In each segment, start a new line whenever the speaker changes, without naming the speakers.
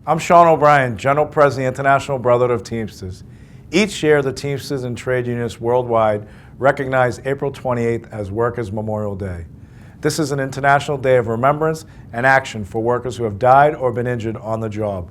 I'm Sean O'Brien, General President of the International Brotherhood of Teamsters. Each year, the Teamsters and trade unionists worldwide recognize April 28th as Workers' Memorial Day. This is an international day of remembrance and action for workers who have died or been injured on the job.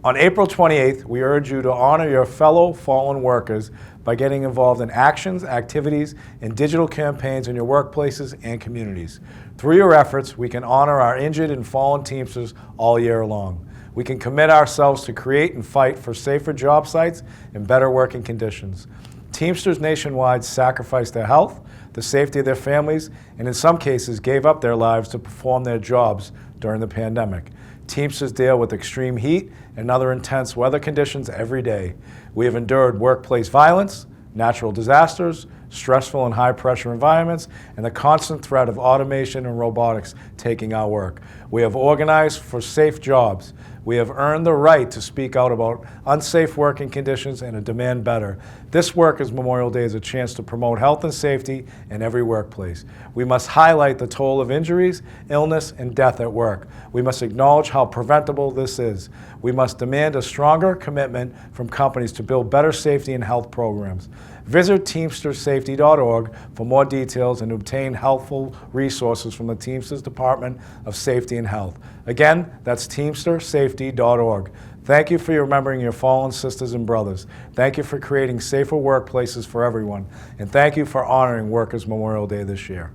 On April 28th, we urge you to honor your fellow fallen workers by getting involved in actions, activities, and digital campaigns in your workplaces and communities. Through your efforts, we can honor our injured and fallen Teamsters all year long. We can commit ourselves to create and fight for safer job sites and better working conditions. Teamsters nationwide sacrificed their health, the safety of their families, and in some cases gave up their lives to perform their jobs during the pandemic. Teamsters deal with extreme heat and other intense weather conditions every day. We have endured workplace violence, natural disasters, stressful and high-pressure environments, and the constant threat of automation and robotics taking our work. We have organized for safe jobs. We have earned the right to speak out about unsafe working conditions and to demand better. This Workers' Memorial Day is a chance to promote health and safety in every workplace. We must highlight the toll of injuries, illness, and death at work. We must acknowledge how preventable this is. We must demand a stronger commitment from companies to build better safety and health programs. Visit teamstersafety.org for more details and obtain helpful resources from the Teamsters Department of Safety and Health. Again, that's teamstersafety.org. Thank you for remembering your fallen sisters and brothers. Thank you for creating safer workplaces for everyone. And thank you for honoring Workers' Memorial Day this year.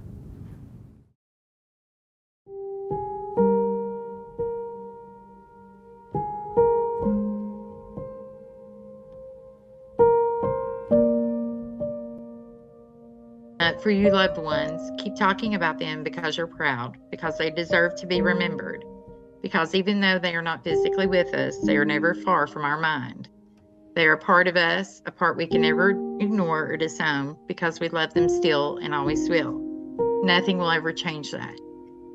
For you loved ones, keep talking about them because you're proud, because they deserve to be remembered, because even though they are not physically with us, they are never far from our mind. They are a part of us, a part we can never ignore or disown, because we love them still and always will. Nothing will ever change that.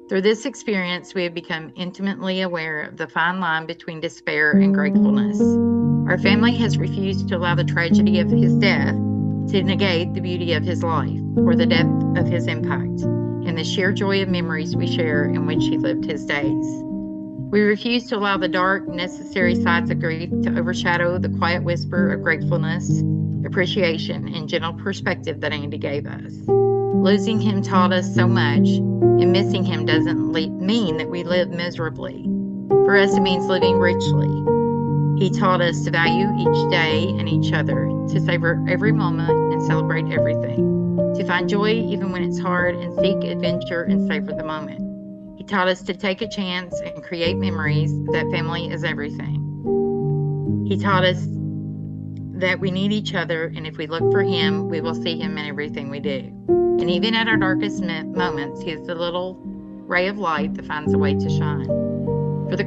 Through this experience, we have become intimately aware of the fine line between despair and gratefulness. Our family has refused to allow the tragedy of his death to negate the beauty of his life or the depth of his impact and the sheer joy of memories we share in which he lived his days. We refuse to allow the dark, necessary sides of grief to overshadow the quiet whisper of gratefulness, appreciation, and gentle perspective that Andy gave us. Losing him taught us so much, and missing him doesn't mean that we live miserably. For us, it means living richly. He taught us to value each day and each other, to savor every moment and celebrate everything, to find joy even when it's hard and seek adventure and savor the moment. He taught us to take a chance and create memories, that family is everything. He taught us that we need each other, and if we look for him, we will see him in everything we do. And even at our darkest moments, he is the little ray of light that finds a way to shine. For the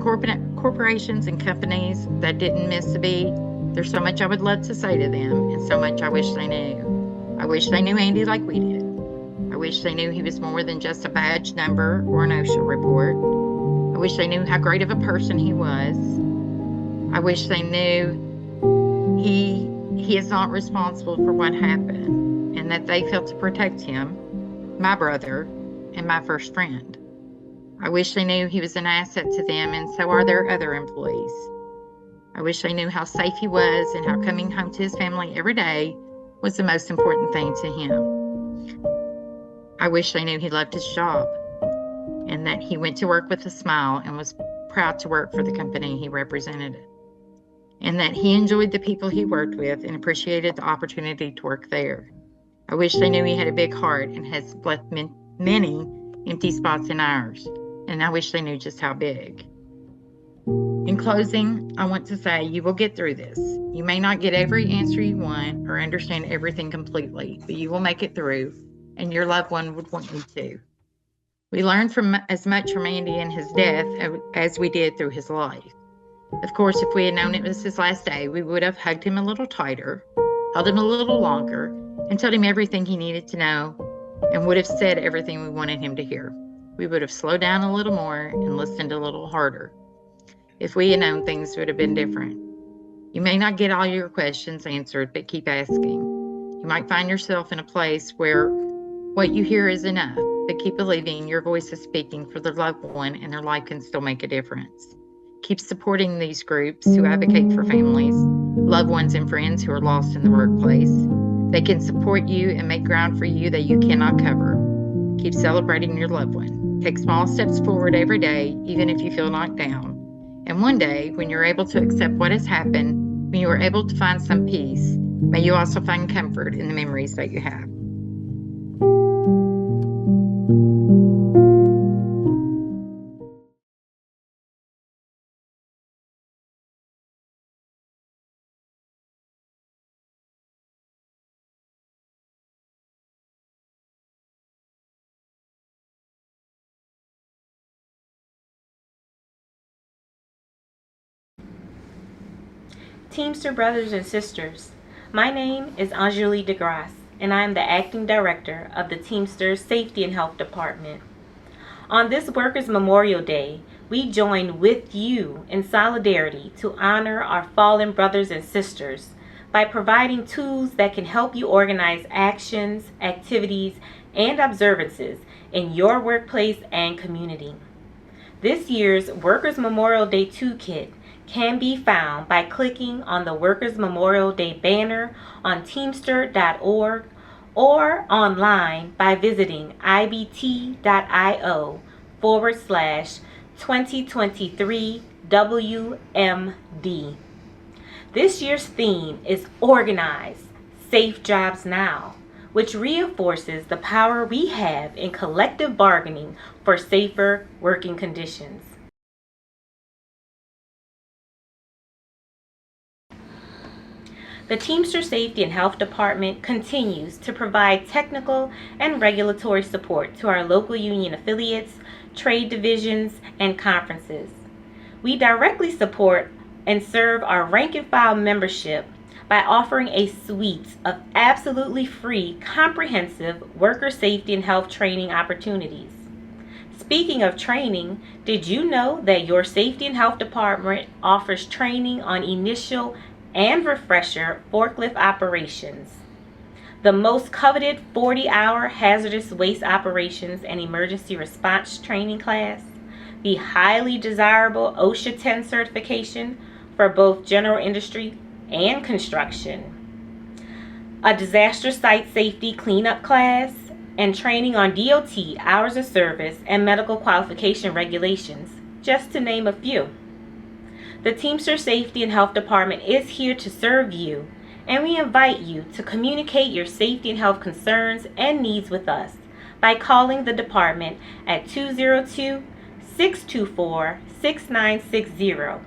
corporations and companies that didn't miss a beat, there's so much I would love to say to them, and so much I wish they knew. I wish they knew Andy like we did. I wish they knew he was more than just a badge number or an OSHA report. I wish they knew how great of a person he was. I wish they knew he is not responsible for what happened, and that they felt to protect him, my brother, and my first friend. I wish they knew he was an asset to them, and so are their other employees. I wish they knew how safe he was and how coming home to his family every day was the most important thing to him. I wish they knew he loved his job and that he went to work with a smile and was proud to work for the company he represented, and that he enjoyed the people he worked with and appreciated the opportunity to work there. I wish they knew he had a big heart and has left many empty spots in ours, and I wish they knew just how big. In closing, I want to say you will get through this. You may not get every answer you want or understand everything completely, but you will make it through, and your loved one would want you to. We learned as much from Andy and his death as we did through his life. Of course, if we had known it was his last day, we would have hugged him a little tighter, held him a little longer, and told him everything he needed to know, and would have said everything we wanted him to hear. We would have slowed down a little more and listened a little harder. If we had known, things would have been different. You may not get all your questions answered, but keep asking. You might find yourself in a place where what you hear is enough, but keep believing your voice is speaking for the loved one and their life can still make a difference. Keep supporting these groups who advocate for families, loved ones, and friends who are lost in the workplace. They can support you and make ground for you that you cannot cover. Keep celebrating your loved one. Take small steps forward every day, even if you feel knocked down. And one day, when you're able to accept what has happened, when you are able to find some peace, may you also find comfort in the memories that you have.
Teamster brothers and sisters, my name is Anjali DeGrasse, and I am the Acting Director of the Teamsters Safety and Health Department. On this Workers' Memorial Day, we join with you in solidarity to honor our fallen brothers and sisters by providing tools that can help you organize actions, activities, and observances in your workplace and community. This year's Workers' Memorial Day Toolkit can be found by clicking on the Workers' Memorial Day banner on teamster.org or online by visiting ibt.io/2023 WMD. This year's theme is Organize, Safe Jobs Now, which reinforces the power we have in collective bargaining for safer working conditions. The Teamster Safety and Health Department continues to provide technical and regulatory support to our local union affiliates, trade divisions, and conferences. We directly support and serve our rank and file membership by offering a suite of absolutely free, comprehensive worker safety and health training opportunities. Speaking of training, did you know that your Safety and Health Department offers training on initial and refresher forklift operations, the most coveted 40-hour hazardous waste operations and emergency response training class, the highly desirable OSHA 10 certification for both general industry and construction, a disaster site safety cleanup class, and training on DOT hours of service and medical qualification regulations, just to name a few. The Teamster Safety and Health Department is here to serve you, and we invite you to communicate your safety and health concerns and needs with us by calling the department at 202-624-6960.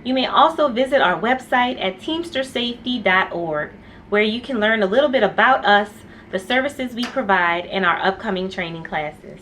You may also visit our website at teamstersafety.org, where you can learn a little bit about us, the services we provide, and our upcoming training classes.